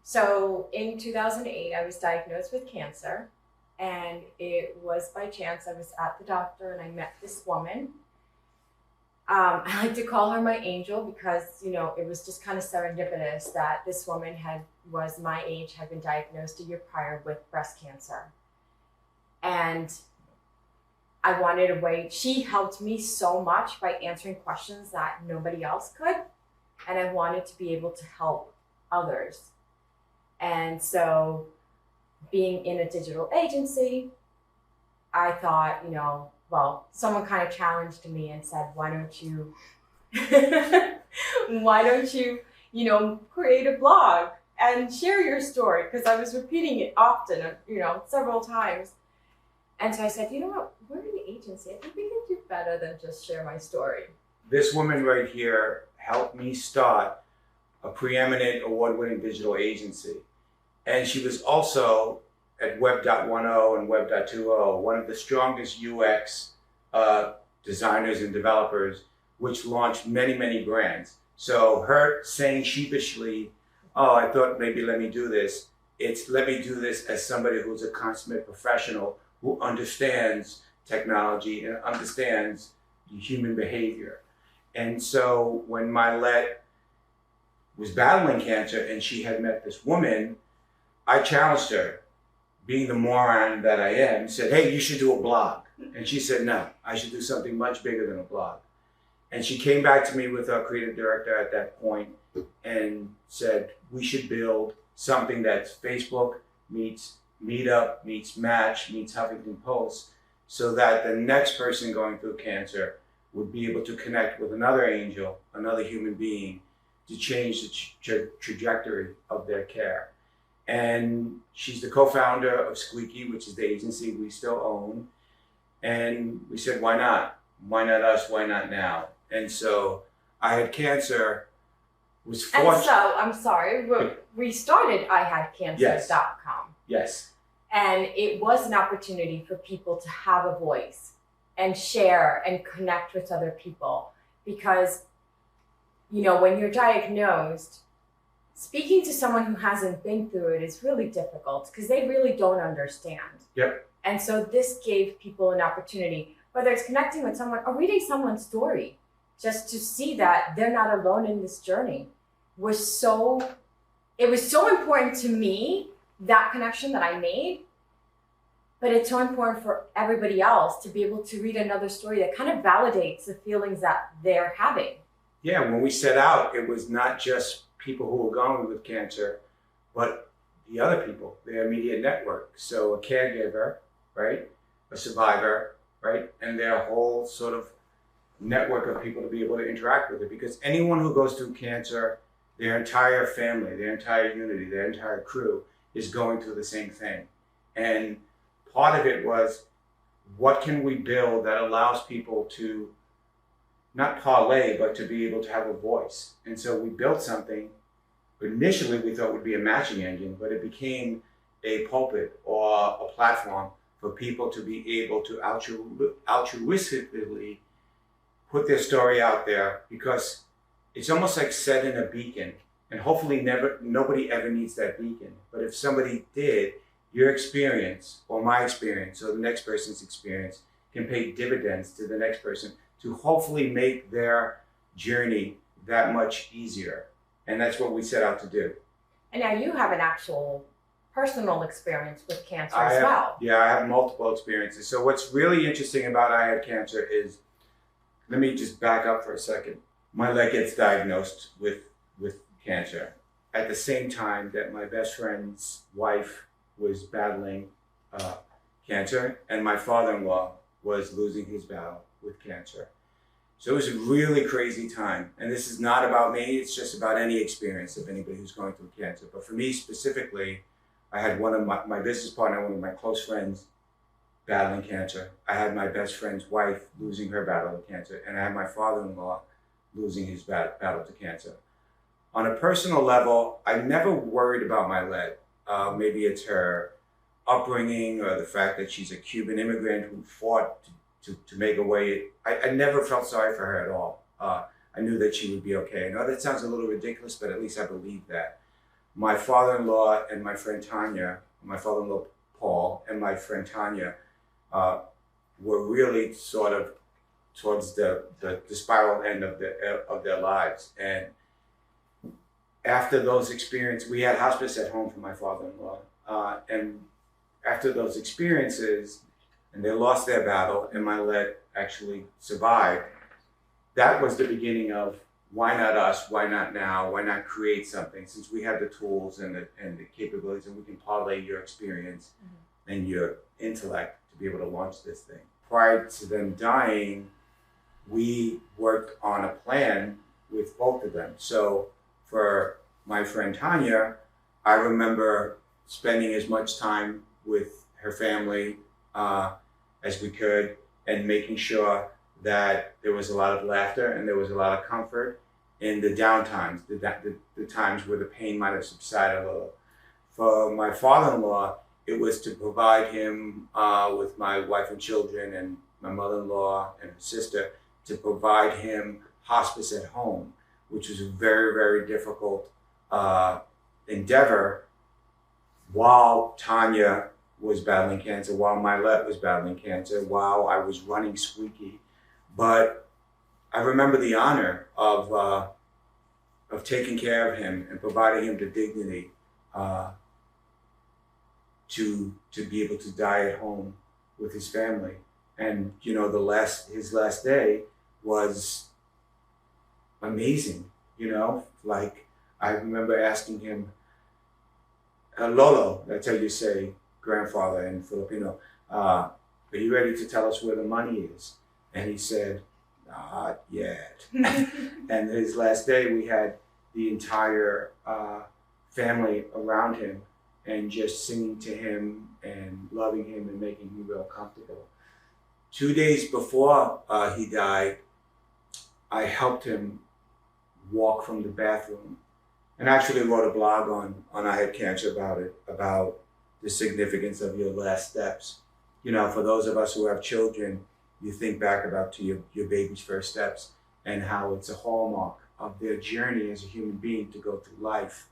So in 2008, I was diagnosed with cancer, and it was by chance. I was at the doctor and I met this woman. I like to call her my angel because, it was just kind of serendipitous that this woman was my age, had been diagnosed a year prior with breast cancer. And I wanted a way. She helped me so much by answering questions that nobody else could. And I wanted to be able to help others. And so, being in a digital agency, I thought, well, someone kind of challenged me and said, why don't you, create a blog and share your story? Because I was repeating it often, several times. And so I said, you know what, we're an agency. I think we can do better than just share my story. This woman right here helped me start a preeminent award-winning digital agency. And she was also at Web.10 and Web.20, one of the strongest UX designers and developers, which launched many, many brands. So her saying sheepishly, oh, I thought maybe let me do this. It's let me do this as somebody who's a consummate professional who understands technology and understands human behavior. And so when Mylette was battling cancer and she had met this woman, I challenged her, being the moron that I am, said, hey, you should do a blog. And she said, no, I should do something much bigger than a blog. And she came back to me with our creative director at that point and said, we should build something that's Facebook meets Meetup, meets Match, meets Huffington Post, so that the next person going through cancer would be able to connect with another angel, another human being, to change the trajectory of their care. And she's the co-founder of Squeaky, which is the agency we still own. And we said, why not? Why not us? Why not now? And so IHadCancer was fortunate. And so, I'm sorry, we started IHadCancer.com. Yes. And it was an opportunity for people to have a voice and share and connect with other people. Because, when you're diagnosed, speaking to someone who hasn't been through it is really difficult because they really don't understand. Yep. And so this gave people an opportunity, whether it's connecting with someone or reading someone's story, just to see that they're not alone in this journey it was so important to me, that connection that I made. But it's so important for everybody else to be able to read another story that kind of validates the feelings that they're having. Yeah, when we set out, it was not just people who were going with cancer, but the other people, their immediate network. So a caregiver, right? A survivor, right? And their whole sort of network of people to be able to interact with it. Because anyone who goes through cancer, their entire family, their entire unity, their entire crew is going through the same thing. And part of it was, what can we build that allows people to not parlay, but to be able to have a voice? And so we built something, initially we thought would be a matching engine, but it became a pulpit or a platform for people to be able to altruistically put their story out there, because it's almost like setting a beacon. And hopefully nobody ever needs that beacon. But if somebody did, your experience or my experience or the next person's experience can pay dividends to the next person to hopefully make their journey that much easier. And that's what we set out to do. And now you have an actual personal experience with cancer as well. Yeah, I have multiple experiences. So what's really interesting about IHadCancer is, let me just back up for a second. My leg gets diagnosed with cancer at the same time that my best friend's wife was battling cancer, and my father-in-law was losing his battle with cancer. So it was a really crazy time. And this is not about me, it's just about any experience of anybody who's going through cancer. But for me specifically, I had one of my business partner, one of my close friends, battling cancer. I had my best friend's wife losing her battle with cancer, and I had my father-in-law losing his battle to cancer. On a personal level, I never worried about my leg. Maybe it's her upbringing or the fact that she's a Cuban immigrant who fought to make a way. I never felt sorry for her at all. I knew that she would be okay. I know that sounds a little ridiculous, but at least I believe that. my father-in-law and my friend Tanya, my father-in-law Paul and my friend Tanya, were really sort of towards the spiral end of their lives. And after those experiences, we had hospice at home for my father-in-law. And after those experiences, and they lost their battle, and my leg actually survived, that was the beginning of why not us, why not now, why not create something, since we have the tools and the capabilities, and we can parlay your experience and your intellect to be able to launch this thing. Prior to them dying, we worked on a plan with both of them. So for my friend Tanya, I remember spending as much time with her family as we could, and making sure that there was a lot of laughter and there was a lot of comfort in the downtimes, the times where the pain might have subsided a little. For my father-in-law, it was to provide him with my wife and children and my mother-in-law and her sister, to provide him hospice at home, which was a very, very difficult endeavor while Tanya was battling cancer, while Mylette was battling cancer, while I was running Squeaky. But I remember the honor of taking care of him and providing him the dignity to be able to die at home with his family. And you know, his last day was amazing. You know, like I remember asking him, Lolo, that's how you say grandfather in Filipino, are you ready to tell us where the money is? And he said, not yet. And his last day, we had the entire family around him and just singing to him and loving him and making him real comfortable. 2 days before he died, I helped him walk from the bathroom, and actually wrote a blog on IHadCancer about it, about the significance of your last steps. You know, for those of us who have children, you think back about to your baby's first steps and how it's a hallmark of their journey as a human being to go through life.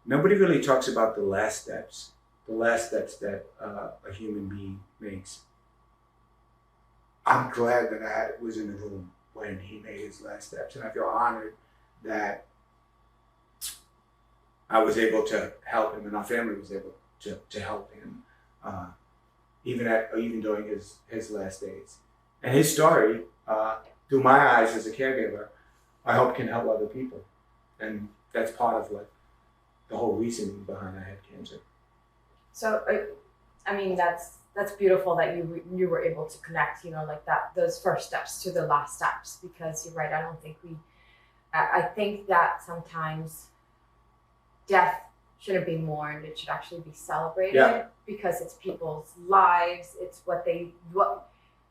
Nobody really talks about the last steps that a human being makes. I'm glad that I was in the room when he made his last steps, and I feel honored that I was able to help him, and our family was able to help him, even during his last days. And his story, through my eyes as a caregiver, I hope can help other people, and that's part of like the whole reasoning behind IHadCancer. So, I mean, that's beautiful that you were able to connect, you know, like that, those first steps to the last steps, because you're right. I think that sometimes death shouldn't be mourned. It should actually be celebrated, because it's people's lives. It's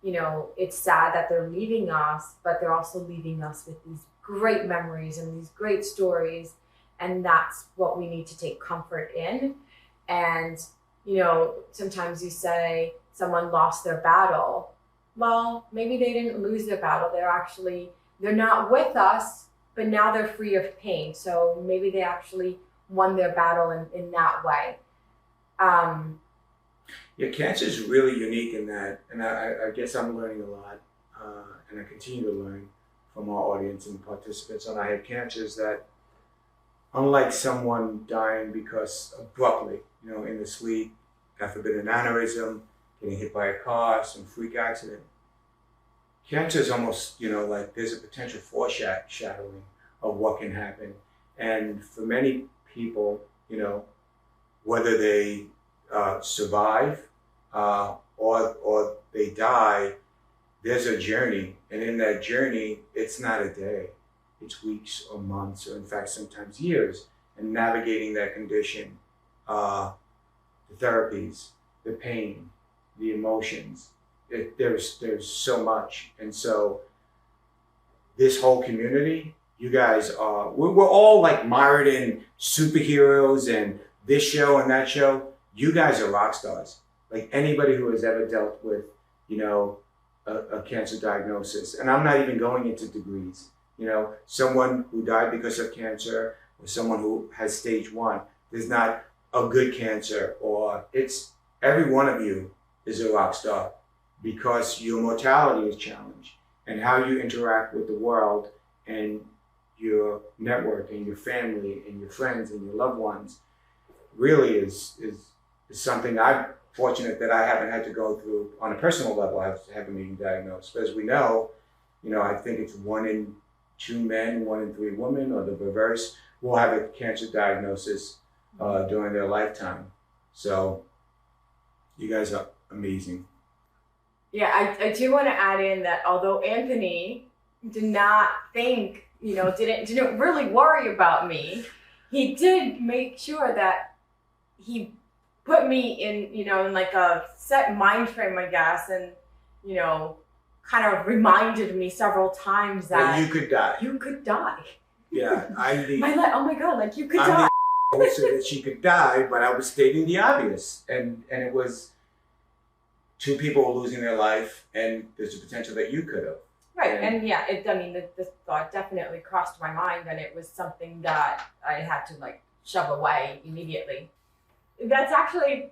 you know, it's sad that they're leaving us, but they're also leaving us with these great memories and these great stories. And that's what we need to take comfort in. And, you know, sometimes you say someone lost their battle. Well, maybe they didn't lose their battle. They're not with us, but now they're free of pain. So maybe they actually won their battle in that way. Yeah, cancer is really unique in that, and I guess I'm learning a lot, and I continue to learn from our audience and participants on IHadCancer, is that unlike someone dying because abruptly, you know, in the sleep, God forbid an aneurysm, getting hit by a car, some freak accident, cancer is almost, you know, like there's a potential foreshadowing of what can happen. And for many people, you know, whether they survive or they die, there's a journey. And in that journey, it's not a day. It's weeks or months, or in fact, sometimes years. And navigating that condition, the therapies, the pain, the emotions, there's so much. And so this whole community, you guys are, we're all like mired in superheroes and this show and that show. You guys are rock stars. Like anybody who has ever dealt with, you know, a cancer diagnosis. And I'm not even going into degrees. You know, someone who died because of cancer or someone who has stage 1, There's not a good cancer, or it's every one of you is a rock star because your mortality is challenged, and how you interact with the world and your network and your family and your friends and your loved ones really is something I'm fortunate that I haven't had to go through on a personal level. I haven't been diagnosed, but as we know, I think it's 1 in 2 men, 1 in 3 women, or the reverse, will have a cancer diagnosis during their lifetime. So you guys are amazing. Yeah, I do want to add in that although Anthony did not think, didn't really worry about me, he did make sure that he put me in like a set mind frame, I guess, and, kind of reminded me several times that you could die. You could die. Yeah, oh my God, like you could I'm die. So that she could die, but I was stating the obvious, and it was 2 people losing their life, and there's a potential that you could have. Right, and yeah, the thought definitely crossed my mind, and it was something that I had to like shove away immediately. That's actually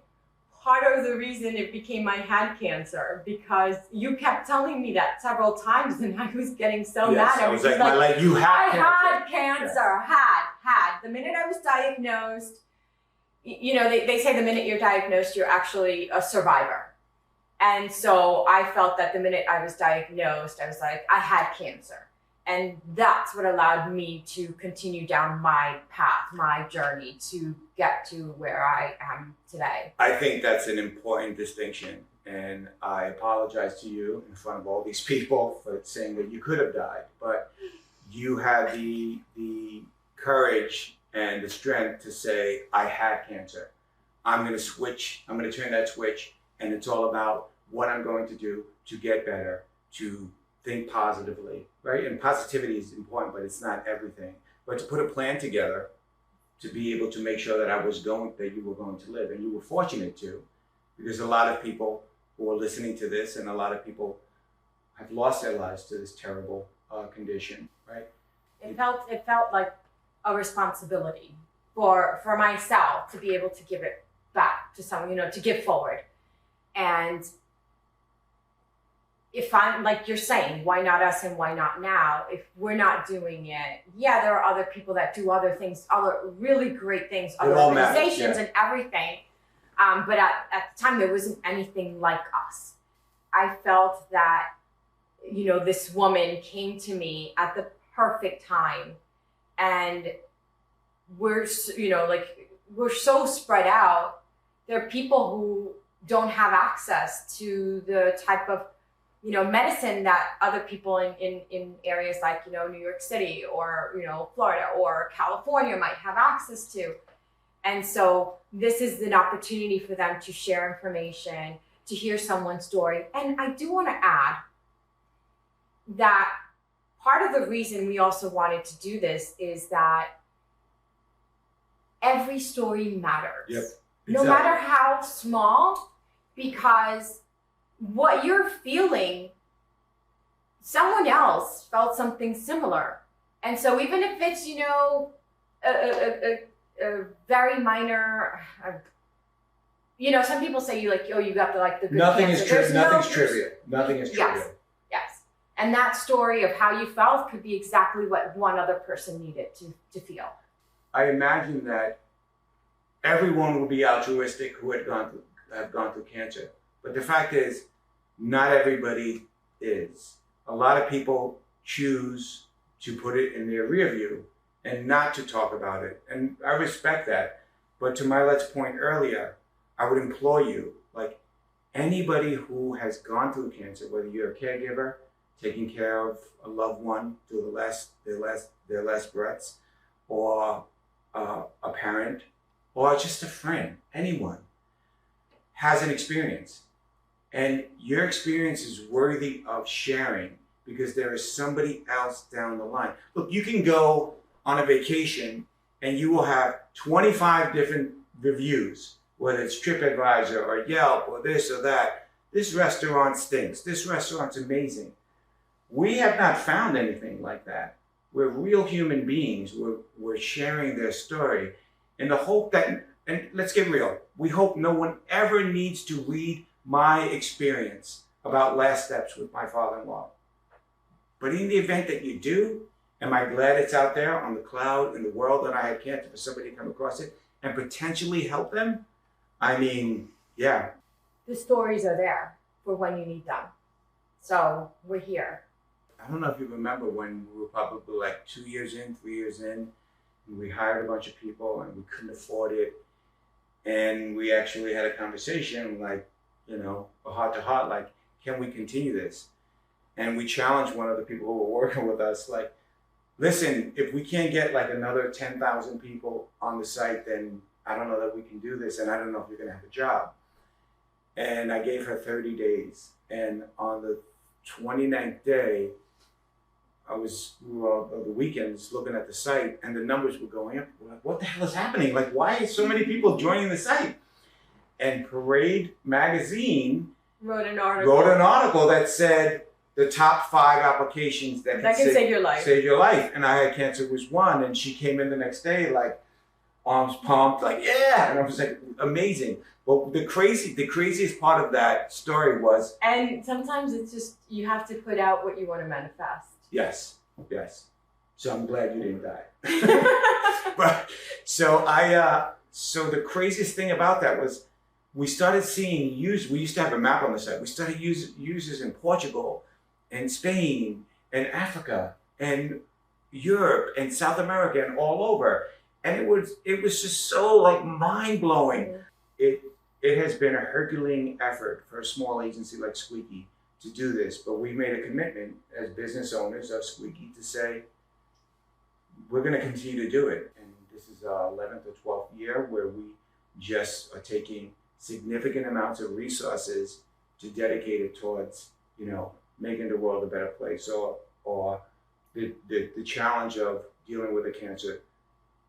part of the reason it became IHadCancer, because you kept telling me that several times, and I was getting so mad. I was like, you had cancer. I had cancer. Yes. Had. The minute I was diagnosed, they say the minute you're diagnosed, you're actually a survivor. And so I felt that the minute I was diagnosed, I was like, I had cancer. And that's what allowed me to continue down my path, my journey to get to where I am today. I think that's an important distinction. And I apologize to you in front of all these people for saying that you could have died. But you had the courage and the strength to say, I had cancer. I'm going to switch. I'm going to turn that switch. And it's all about what I'm going to do to get better, to think positively, right? And positivity is important, but it's not everything. But to put a plan together to be able to make sure that you were going to live. And you were fortunate to, because a lot of people who are listening to this, and a lot of people have lost their lives to this terrible condition, right? It felt like a responsibility for myself to be able to give it back to someone, to give forward. And if I'm, like you're saying, why not us and why not now? If we're not doing it, yeah, there are other people that do other things, other really great things, other organizations and everything. But at the time, there wasn't anything like us. I felt that, this woman came to me at the perfect time. And we're so spread out. There are people who don't have access to the type of, medicine that other people in areas like, New York City or, Florida or California might have access to. And so this is an opportunity for them to share information, to hear someone's story. And I do want to add that part of the reason we also wanted to do this is that every story matters. Yep, exactly. No matter how small, because what you're feeling, someone else felt something similar. And so even if it's, a very minor, some people say you got the good Nothing cancer. is nothing's trivial. Nothing is trivial. Yes. And that story of how you felt could be exactly what one other person needed to feel. I imagine that everyone will be altruistic who have gone through cancer. But the fact is, not everybody is. A lot of people choose to put it in their rear view and not to talk about it. And I respect that. But to Milette's point earlier, I would implore you, like anybody who has gone through cancer, whether you're a caregiver, taking care of a loved one through their last breaths, or a parent, or just a friend, anyone has an experience. And your experience is worthy of sharing because there is somebody else down the line. Look, you can go on a vacation and you will have 25 different reviews, whether it's TripAdvisor or Yelp or this or that. This restaurant stinks. This restaurant's amazing. We have not found anything like that. We're real human beings. We're sharing their story. in the hope that, and let's get real, we hope no one ever needs to read my experience about last steps with my father-in-law. But in the event that you do, am I glad it's out there on the cloud in the world that I had cancer for somebody to come across it and potentially help them? I mean, yeah. The stories are there for when you need them. So we're here. I don't know if you remember when we were probably like 2 years in, 3 years in, and we hired a bunch of people and we couldn't afford it. And we actually had a conversation, like, you know, a heart to heart, like, can we continue this? And we challenged one of the people who were working with us, like, listen, if we can't get like another 10,000 people on the site, then I don't know that we can do this, and I don't know if you're gonna have a job. And I gave her 30 days. And on the 29th day, we were on the weekends looking at the site, and the numbers were going up. We're like, what the hell is happening? Like, why are so many people joining the site? And Parade Magazine Wrote an article that said the top 5 applications that can save your life. Save your life. And IHadCancer was one. And she came in the next day, like, arms pumped, like, yeah. And I was like, amazing. But the craziest part of that story was. And sometimes it's just, you have to put out what you want to manifest. Yes. So I'm glad you didn't die. But so the craziest thing about that was we started seeing we used to have a map on the site. We started users in Portugal and Spain and Africa and Europe and South America and all over. And it was just so like mind blowing. It has been a Herculean effort for a small agency like Squeaky to do this, but we made a commitment as business owners of Squeaky to say, we're going to continue to do it. And this is our 11th or 12th year where we just are taking significant amounts of resources to dedicate it towards, you know, making the world a better place, or the challenge of dealing with a cancer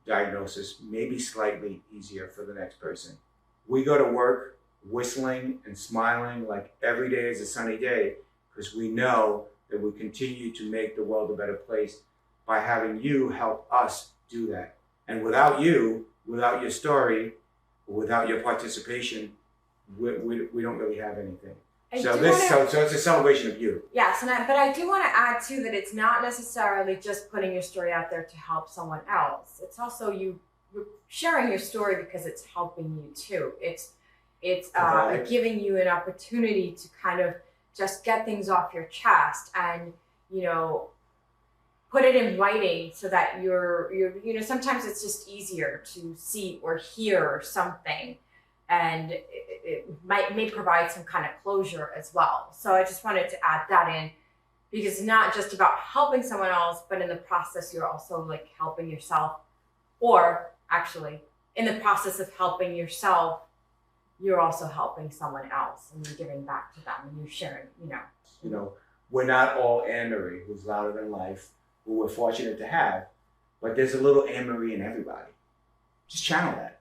diagnosis maybe slightly easier for the next person. We go to work whistling and smiling like every day is a sunny day, because we know that we continue to make the world a better place by having you help us do that. And without you, without your story, without your participation, we don't really have anything. So it's a celebration of you. Yes, but I do want to add too that it's not necessarily just putting your story out there to help someone else. It's also you sharing your story because it's helping you too. It's giving you an opportunity to kind of just get things off your chest and, you know, put it in writing so that you're you know, sometimes it's just easier to see or hear something, and it may provide some kind of closure as well. So I just wanted to add that in, because it's not just about helping someone else, but in the process you're also like helping yourself, or actually in the process of helping yourself, you're also helping someone else, and you're giving back to them, and you're sharing, you know. You know, we're not all Anne-Marie, who's louder than life, who we're fortunate to have, but there's a little Anne-Marie in everybody. Just channel that.